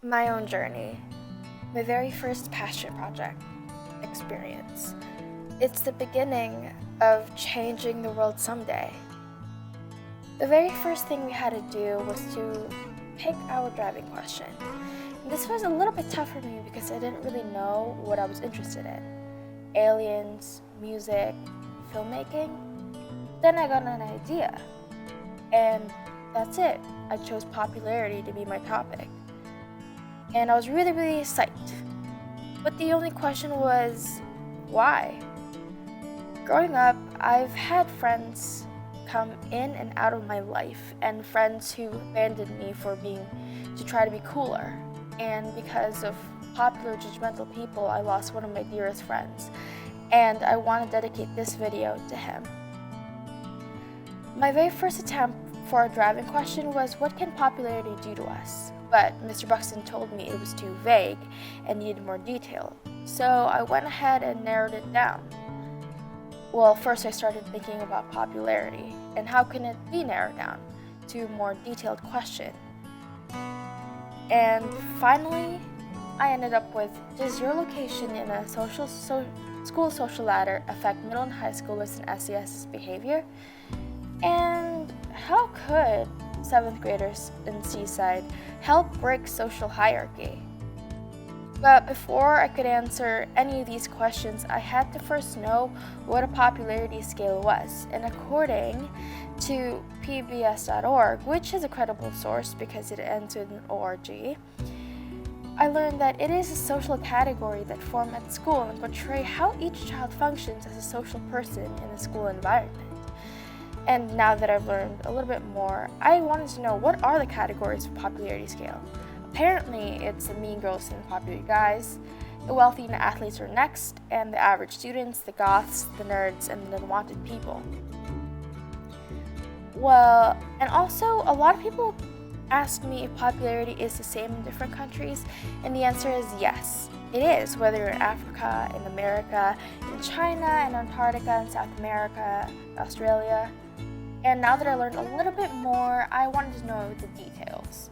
My own journey, my very first passion project experience. It's the beginning of changing the world someday. The very first thing we had to do was to pick our driving question. And this was a little bit tough for me because I didn't really know what I was interested in. Aliens, music, filmmaking. Then I got an idea. And that's it. I chose popularity to be my topic. And I was really, really psyched. But the only question was, why? Growing up, I've had friends come in and out of my life, and friends who abandoned me to try to be cooler. And because of popular judgmental people, I lost one of my dearest friends. And I want to dedicate this video to him. My very first attempt for a driving question was, what can popularity do to us? But Mr. Buxton told me it was too vague and needed more detail. So I went ahead and narrowed it down. Well, first I started thinking about popularity and how can it be narrowed down to a more detailed question. And finally, I ended up with, does your location in a school social ladder affect middle and high schoolers and SES behavior? And how could 7th graders in Seaside help break social hierarchy? But before I could answer any of these questions, I had to first know what a popularity scale was. And according to pbs.org, which is a credible source because it ends with an org, I learned that it is a social category that form at school and portray how each child functions as a social person in a school environment. And now that I've learned a little bit more, I wanted to know, what are the categories of popularity scale? Apparently, it's the mean girls and the popular guys, the wealthy and the athletes are next, and the average students, the goths, the nerds, and the unwanted people. Well, and also, a lot of people ask me if popularity is the same in different countries, and the answer is yes. It is, whether you're in Africa, in America, in China, in Antarctica, in South America, Australia. And now that I learned a little bit more, I wanted to know the details.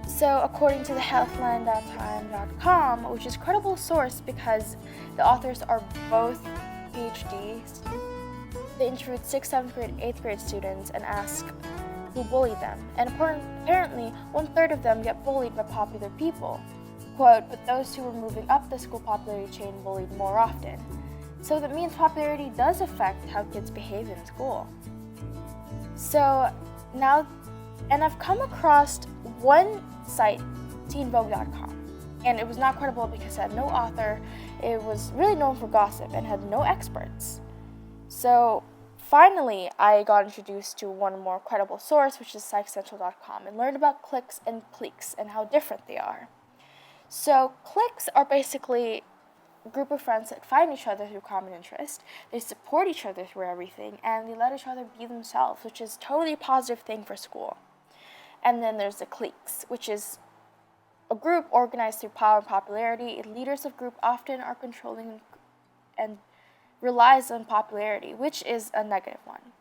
So according to the healthline.time.com, which is a credible source because the authors are both PhDs, they interviewed 6th, 7th grade, 8th grade students and asked who bullied them. And apparently, 1/3 of them get bullied by popular people. Quote, but those who were moving up the school popularity chain bullied more often. So that means popularity does affect how kids behave in school. So now, and I've come across one site, teenvogue.com, and it was not credible because it had no author. It was really known for gossip and had no experts. So finally, I got introduced to one more credible source, which is psychcentral.com, and learned about cliques and cliques and how different they are. So cliques are basically a group of friends that find each other through common interest, they support each other through everything, and they let each other be themselves, which is totally a positive thing for school. And then there's the cliques, which is a group organized through power and popularity. Leaders of group often are controlling and relies on popularity, which is a negative one.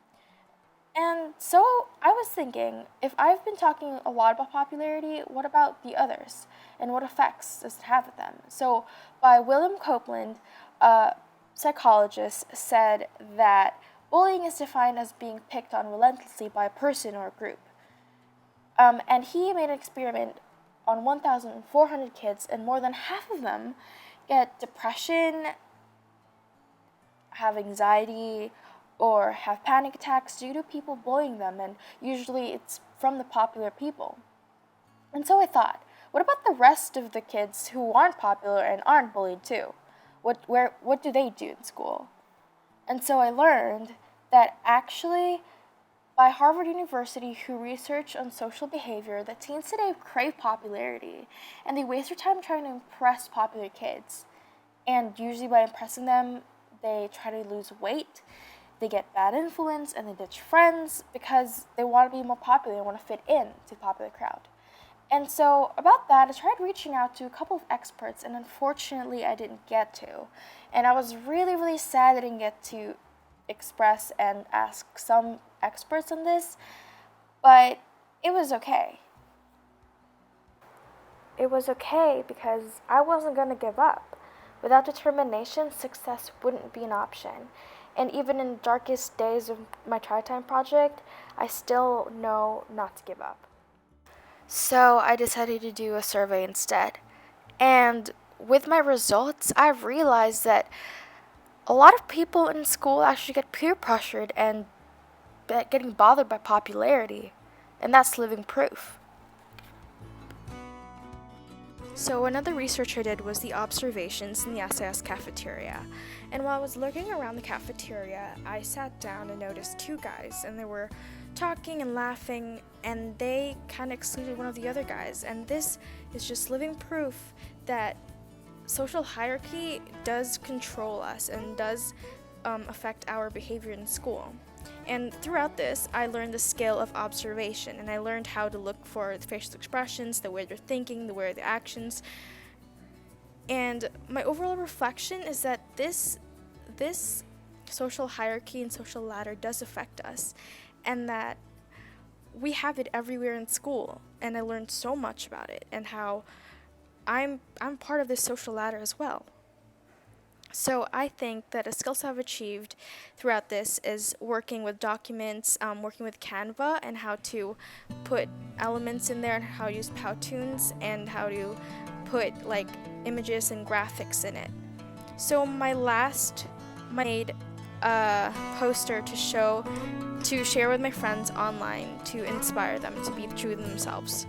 And so I was thinking, if I've been talking a lot about popularity, what about the others? And what effects does it have with them? So by William Copeland, a psychologist, said that bullying is defined as being picked on relentlessly by a person or a group. And he made an experiment on 1,400 kids, and more than half of them get depression, have anxiety, or have panic attacks due to people bullying them, and usually it's from the popular people. And so I thought, what about the rest of the kids who aren't popular and aren't bullied too? What do they do in school? And so I learned that actually, by Harvard University, who research on social behavior, that teens today crave popularity, and they waste their time trying to impress popular kids. And usually by impressing them, they try to lose weight, they get bad influence, and they ditch friends because they want to be more popular, they want to fit in to the popular crowd. And so about that, I tried reaching out to a couple of experts, and unfortunately I didn't get to. And I was really, really sad I didn't get to express and ask some experts on this, but it was okay. it was okay because I wasn't going to give up. Without determination, success wouldn't be an option. And even in the darkest days of my tritime project, I still know not to give up. So I decided to do a survey instead. And with my results, I've realized that a lot of people in school actually get peer pressured and getting bothered by popularity. And that's living proof. So another research I did was the observations in the SAS cafeteria. And while I was looking around the cafeteria, I sat down and noticed two guys, and they were talking and laughing, and they kind of excluded one of the other guys. And this is just living proof that social hierarchy does control us and does affect our behavior in school. And throughout this, I learned the skill of observation, and I learned how to look for the facial expressions, the way they're thinking, the way they're actions. And my overall reflection is that this social hierarchy and social ladder does affect us, and that we have it everywhere in school. And I learned so much about it and how I'm part of this social ladder as well. So I think that a skill set I've achieved throughout this is working with documents, working with Canva, and how to put elements in there, and how to use Powtoons, and how to put like images and graphics in it. So my made a poster to share with my friends online to inspire them to be true to themselves.